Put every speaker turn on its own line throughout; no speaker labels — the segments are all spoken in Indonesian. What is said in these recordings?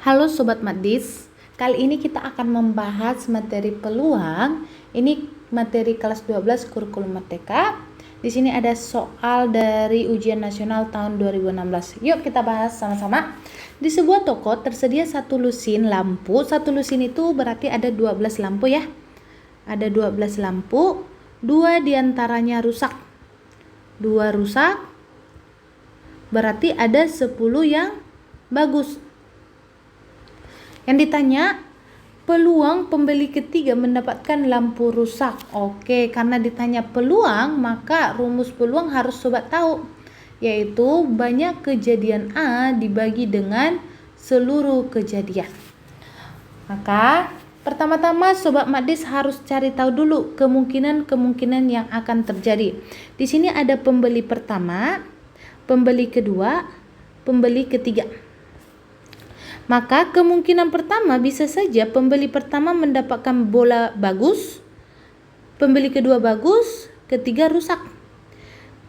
Halo Sobat Madis, kali ini kita akan membahas materi peluang. Ini materi kelas 12 kurikulum Merdeka. Di sini ada soal dari ujian nasional tahun 2016. Yuk kita bahas sama-sama. Di sebuah toko tersedia satu lusin lampu. Satu lusin itu berarti ada 12 lampu ya. Ada 12 lampu, 2 diantaranya rusak. 2 rusak, berarti ada 10 yang bagus. Yang ditanya, peluang pembeli ketiga mendapatkan lampu rusak. Oke, karena ditanya peluang, maka rumus peluang harus sobat tahu, yaitu banyak kejadian A dibagi dengan seluruh kejadian. Maka pertama-tama sobat Madis harus cari tahu dulu kemungkinan-kemungkinan yang akan terjadi. Di sini ada pembeli pertama, pembeli kedua, pembeli ketiga. Maka kemungkinan pertama bisa saja pembeli pertama mendapatkan bola bagus, pembeli kedua bagus, ketiga rusak.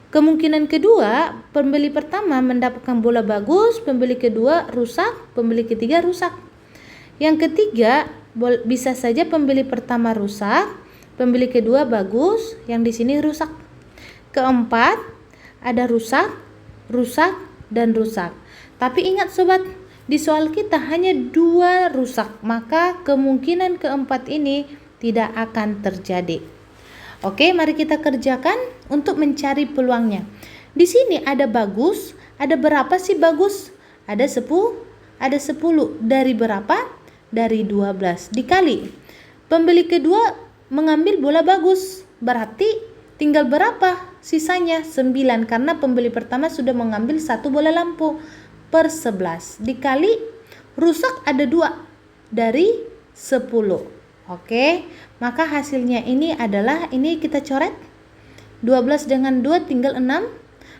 Kemungkinan kedua, pembeli pertama mendapatkan bola bagus, pembeli kedua rusak, pembeli ketiga rusak. Yang ketiga, bisa saja pembeli pertama rusak, pembeli kedua bagus, yang di sini rusak. Keempat, ada rusak, rusak, dan rusak. Tapi ingat sobat, di soal kita hanya 2 rusak, maka kemungkinan keempat ini tidak akan terjadi. Oke, mari kita kerjakan untuk mencari peluangnya. Di sini ada bagus, ada berapa sih bagus? Ada 10, ada 10. Dari berapa? Dari 12 dikali. Pembeli kedua mengambil bola bagus, berarti tinggal berapa? Sisanya 9 karena pembeli pertama sudah mengambil 1 bola lampu. Per 11 dikali rusak ada 2 dari 10. Oke, maka hasilnya ini adalah, ini kita coret 12 dengan 2 tinggal 6,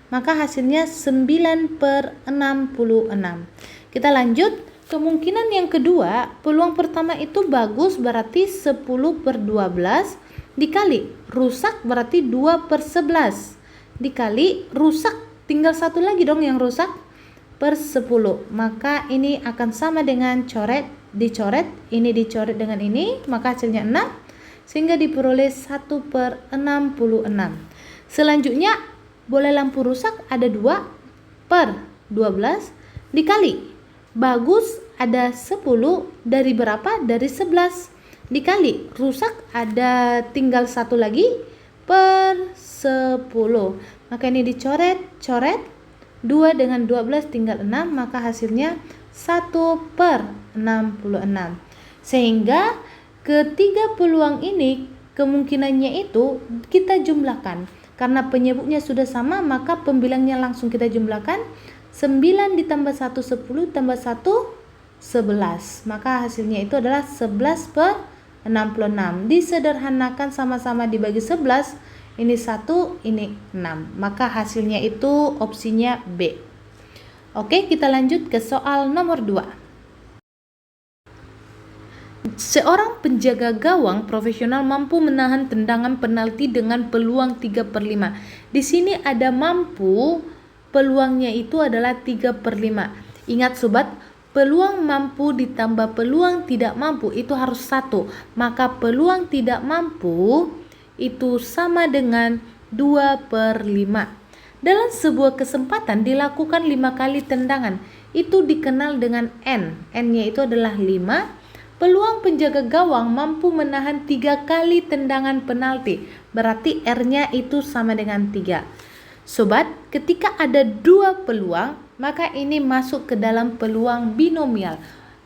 maka hasilnya 9 per 66. Kita lanjut, kemungkinan yang kedua, peluang pertama itu bagus berarti 10 per 12 dikali rusak berarti 2 per 11 dikali rusak tinggal 1 lagi dong yang rusak per 10, maka ini akan sama dengan coret, dicoret, ini dicoret dengan ini, maka hasilnya 6, sehingga diperoleh 1 per 66. Selanjutnya, bola lampu rusak ada 2 per 12 dikali bagus ada 10 dari berapa? Dari 11 dikali rusak ada tinggal 1 lagi per 10, maka ini dicoret, coret, 2 dengan 12 tinggal 6, maka hasilnya 1 per 66. Sehingga ketiga peluang ini kemungkinannya itu kita jumlahkan. Karena penyebutnya sudah sama, maka pembilangnya langsung kita jumlahkan. 9 ditambah 1 10 tambah 1 11. Maka hasilnya itu adalah 11 per 66. Disederhanakan sama-sama dibagi 11. Ini 1, ini 6. Maka hasilnya itu opsinya B. Oke, kita lanjut ke soal nomor 2. Seorang penjaga gawang profesional mampu menahan tendangan penalti dengan peluang 3 per 5. Di sini ada mampu, peluangnya itu adalah 3 per 5. Ingat sobat, peluang mampu ditambah peluang tidak mampu itu harus 1. Maka peluang tidak mampu itu sama dengan 2 per 5. Dalam sebuah kesempatan dilakukan 5 kali tendangan. Itu dikenal dengan N. N-nya itu adalah 5. Peluang penjaga gawang mampu menahan 3 kali tendangan penalti. Berarti R-nya itu sama dengan 3. Sobat, ketika ada 2 peluang, maka ini masuk ke dalam peluang binomial.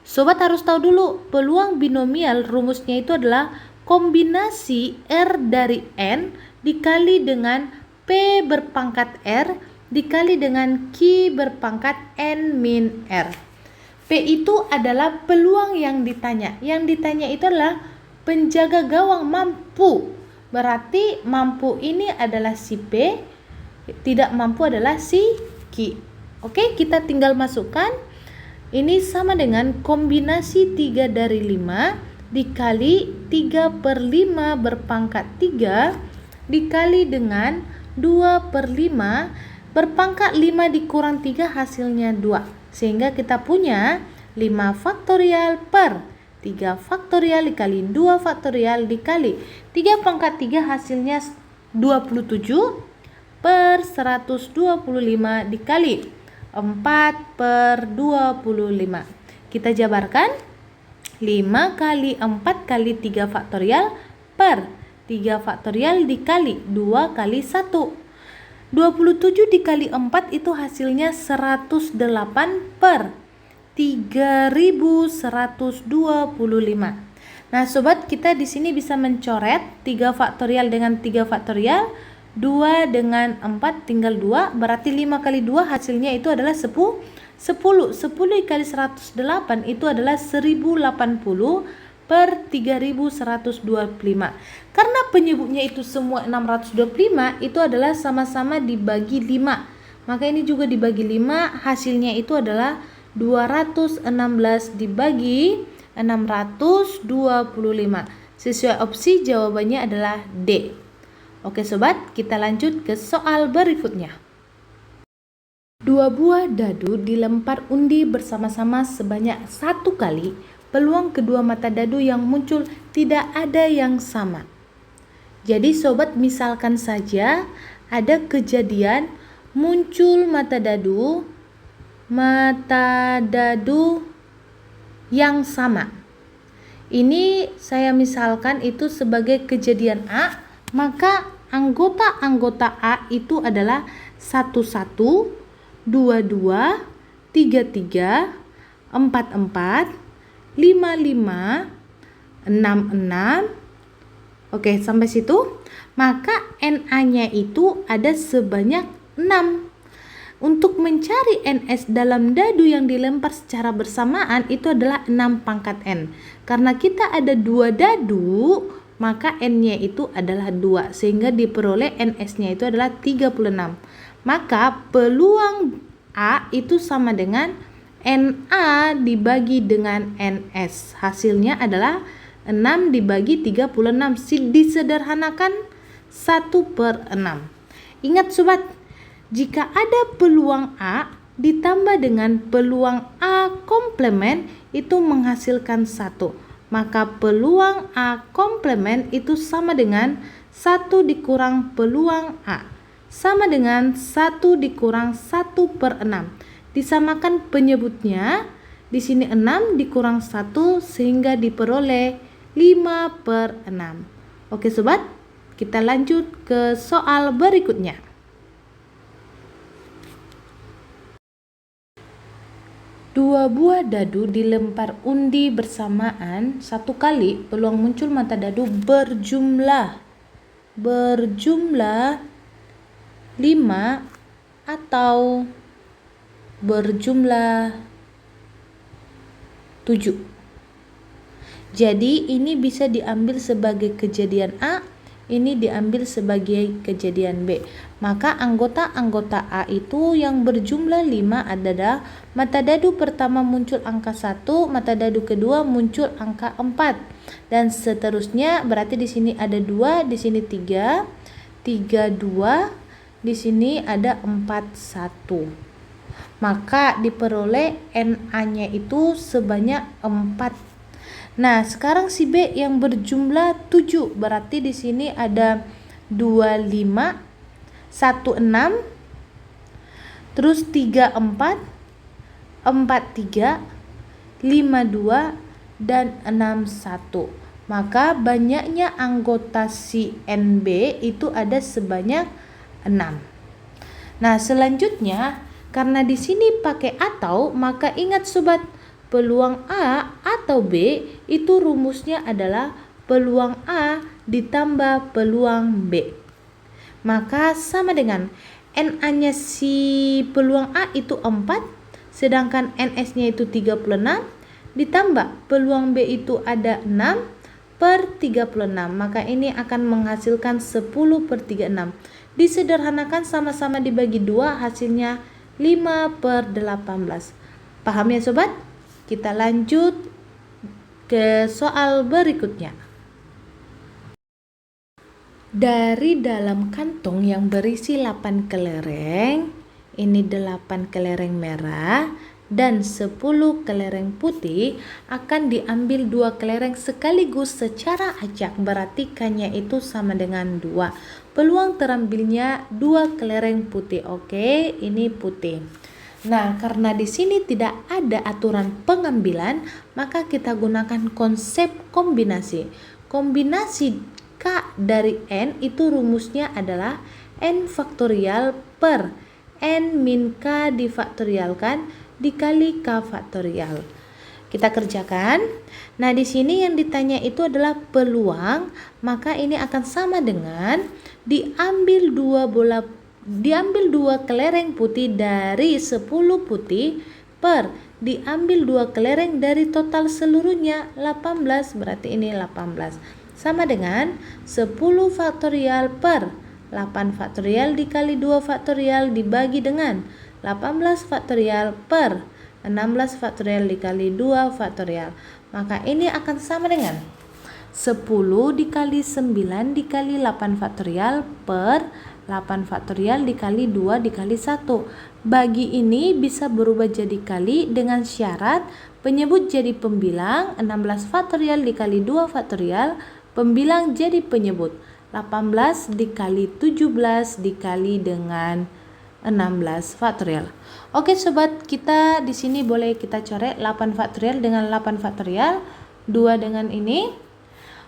Sobat harus tahu dulu, peluang binomial rumusnya itu adalah kombinasi R dari N dikali dengan P berpangkat R dikali dengan Q berpangkat N min R. P itu adalah peluang yang ditanya. Yang ditanya itu adalah penjaga gawang mampu. Berarti mampu ini adalah si P, tidak mampu adalah si Q. Oke, kita tinggal masukkan. Ini sama dengan kombinasi 3 dari 5 dikali 3 per 5 berpangkat 3 dikali dengan 2 per 5 berpangkat 5 dikurang 3 hasilnya 2. Sehingga kita punya 5 faktorial per 3 faktorial dikali 2 faktorial dikali 3 pangkat 3 hasilnya 27 per 125 dikali 4 per 25. Kita jabarkan 5 kali 4 kali 3 faktorial per 3 faktorial dikali 2 kali 1. 27 dikali 4 itu hasilnya 108 per 3125. Nah, sobat, kita di sini bisa mencoret 3 faktorial dengan 3 faktorial, 2 dengan 4 tinggal 2, berarti 5 kali 2 hasilnya itu adalah 10. 10 dikali 108 itu adalah 1080 per 3125. Karena penyebutnya itu semua 625, itu adalah sama-sama dibagi 5. Maka ini juga dibagi 5, hasilnya itu adalah 216 dibagi 625. Sesuai opsi jawabannya adalah D. Oke sobat, kita lanjut ke soal berikutnya. 2 buah dadu dilempar undi bersama-sama sebanyak 1 kali. Peluang kedua mata dadu yang muncul tidak ada yang sama. Jadi sobat, misalkan saja ada kejadian muncul mata dadu yang sama. Ini saya misalkan itu sebagai kejadian A, maka anggota-anggota A itu adalah 11, 22, 33, 44, 55, 66. Oke, sampai situ. Maka NA-nya itu ada sebanyak 6. Untuk mencari NS dalam dadu yang dilempar secara bersamaan itu adalah 6 pangkat N. Karena kita ada 2 dadu, maka N-nya itu adalah 2, sehingga diperoleh NS-nya itu adalah 36. Maka peluang A itu sama dengan NA dibagi dengan NS. Hasilnya adalah 6 dibagi 36. Disederhanakan 1 per 6. Ingat sobat, jika ada peluang A ditambah dengan peluang A komplement itu menghasilkan 1. Maka peluang A komplement itu sama dengan 1 dikurang peluang A. Sama dengan 1 dikurang 1 per 6. Disamakan penyebutnya. Di sini 6 dikurang 1 sehingga diperoleh 5 per 6. Oke sobat, kita lanjut ke soal berikutnya. 2 buah dadu dilempar undi bersamaan 1 kali. Peluang muncul mata dadu berjumlah 5 atau berjumlah 7. Jadi ini bisa diambil sebagai kejadian A, ini diambil sebagai kejadian B. Maka anggota-anggota A itu yang berjumlah 5 adalah mata dadu pertama muncul angka 1, mata dadu kedua muncul angka 4. Dan seterusnya, berarti di sini ada 2, di sini 3, 3, 2, di sini ada 4, 1. Maka diperoleh NA-nya itu sebanyak 4. Nah, sekarang si B yang berjumlah 7, berarti di sini ada 25, 16, terus 34, 43, 52, dan 61. Maka banyaknya anggota si NB itu ada sebanyak 6. Nah, selanjutnya karena di sini pakai atau, maka ingat sobat, peluang A atau B itu rumusnya adalah peluang A ditambah peluang B. Maka sama dengan NA-nya si peluang A itu 4, sedangkan NS-nya itu 36, ditambah peluang B itu ada 6 per 36. Maka ini akan menghasilkan 10 per 36. Disederhanakan sama-sama dibagi 2, hasilnya 5 per 18. Paham ya sobat? Kita lanjut ke soal berikutnya. Dari dalam kantong yang berisi 8 kelereng, ini 8 kelereng merah, dan 10 kelereng putih akan diambil 2 kelereng sekaligus secara acak, berarti K-nya itu sama dengan 2. Peluang terambilnya 2 kelereng putih. Oke, ini putih. Nah, karena di sini tidak ada aturan pengambilan, maka kita gunakan konsep kombinasi. Kombinasi K dari N itu rumusnya adalah N faktorial per N min K difaktorialkan dikali K faktorial. Kita kerjakan. Nah, di sini yang ditanya itu adalah peluang, maka ini akan sama dengan diambil 2 kelereng putih dari 10 putih per diambil 2 kelereng dari total seluruhnya 18, berarti ini 18. Sama dengan 10 faktorial per 8 faktorial dikali 2 faktorial dibagi dengan 18 faktorial per 16 faktorial dikali 2 faktorial. Maka ini akan sama dengan 10 dikali 9 dikali 8 faktorial per 8 faktorial dikali 2 dikali 1. Bagi ini bisa berubah jadi kali dengan syarat penyebut jadi pembilang, 16 faktorial dikali 2 faktorial, pembilang jadi penyebut. 18 dikali 17 dikali dengan 16 faktorial. Oke sobat, kita di sini boleh kita coret 8 faktorial dengan 8 faktorial, 2 dengan ini.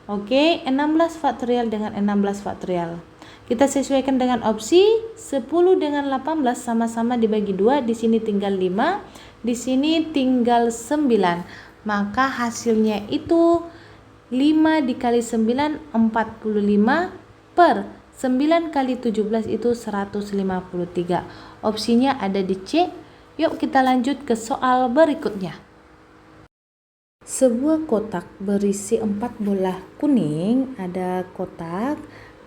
Oke, 16 faktorial dengan 16 faktorial. Kita sesuaikan dengan opsi 10 dengan 18 sama-sama dibagi 2, di sini tinggal 5, di sini tinggal 9. Maka hasilnya itu 5 dikali 9 45 per 9 kali 17 itu 153. Opsinya ada di C. Yuk kita lanjut ke soal berikutnya. Sebuah kotak berisi 4 bola kuning, ada kotak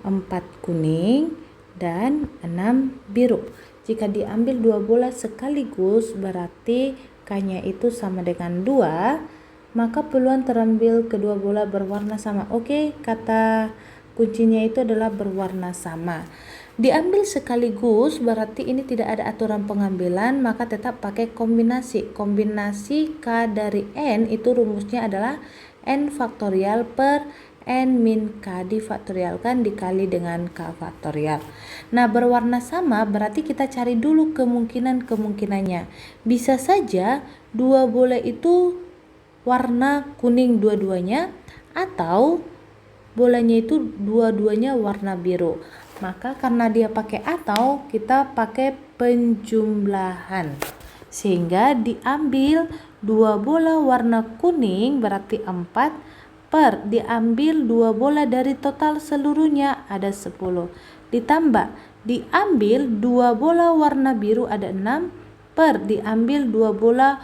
4 kuning dan 6 biru. Jika diambil 2 bola sekaligus berarti K-nya itu sama dengan 2. Maka peluang terambil kedua bola berwarna sama. Oke, kata kuncinya itu adalah berwarna sama. Diambil sekaligus berarti ini tidak ada aturan pengambilan, maka tetap pakai kombinasi. Kombinasi K dari N itu rumusnya adalah N faktorial per N min K difaktorialkan dikali dengan K faktorial. Nah, berwarna sama berarti kita cari dulu kemungkinannya. Bisa saja 2 bola itu warna kuning dua-duanya, atau bolanya itu dua-duanya warna biru. Maka karena dia pakai atau, kita pakai penjumlahan, sehingga diambil 2 bola warna kuning berarti 4 per diambil 2 bola dari total seluruhnya ada 10, ditambah diambil 2 bola warna biru ada 6 per diambil 2 bola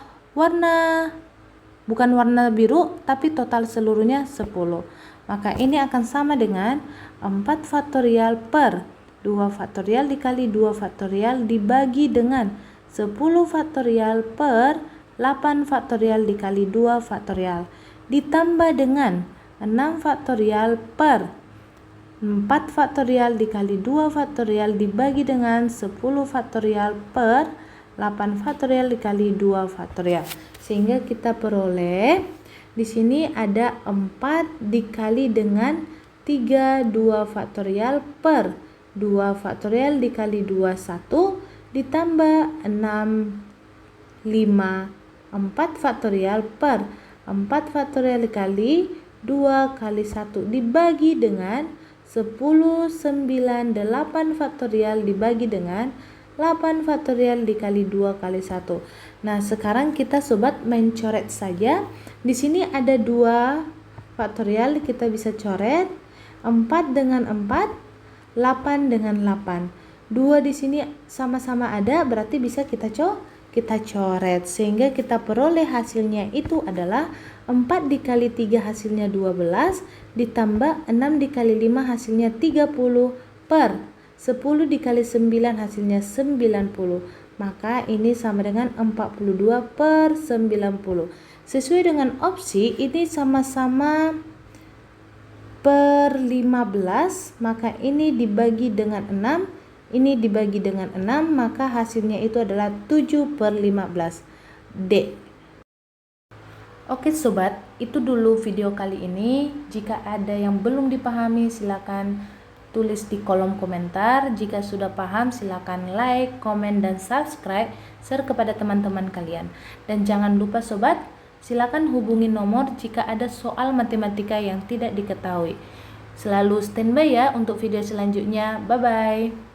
bukan warna biru tapi total seluruhnya 10. Maka ini akan sama dengan 4 faktorial per 2 faktorial dikali 2 faktorial dibagi dengan 10 faktorial per 8 faktorial dikali 2 faktorial ditambah dengan 6 faktorial per 4 faktorial dikali 2 faktorial dibagi dengan 10 faktorial per 8 faktorial dikali 2 faktorial. Sehingga kita peroleh di sini ada 4 dikali dengan 3 2 faktorial per 2 faktorial dikali 2 1 ditambah 6 5 4 faktorial per 4 faktorial dikali 2 kali 1 dibagi dengan 10 9 8 faktorial dibagi dengan 8 faktorial dikali 2 kali 1. Nah, sekarang kita sobat main coret saja. Di sini ada 2 faktorial, kita bisa coret 4 dengan 4, 8 dengan 8. 2 di sini sama-sama ada, berarti bisa kita coret sehingga kita peroleh hasilnya itu adalah 4 dikali 3 hasilnya 12 ditambah 6 dikali 5 hasilnya 30 per 10 dikali 9 hasilnya 90. Maka ini sama dengan 42 per 90. Sesuai dengan opsi ini sama-sama per 15, maka ini dibagi dengan 6, ini dibagi dengan 6, maka hasilnya itu adalah 7 per 15. D. Oke sobat, itu dulu video kali ini. Jika ada yang belum dipahami silakan tulis di kolom komentar. Jika sudah paham silakan like, komen, dan subscribe share kepada teman-teman kalian. Dan jangan lupa sobat, silakan hubungi nomor jika ada soal matematika yang tidak diketahui. Selalu standby ya untuk video selanjutnya. Bye bye.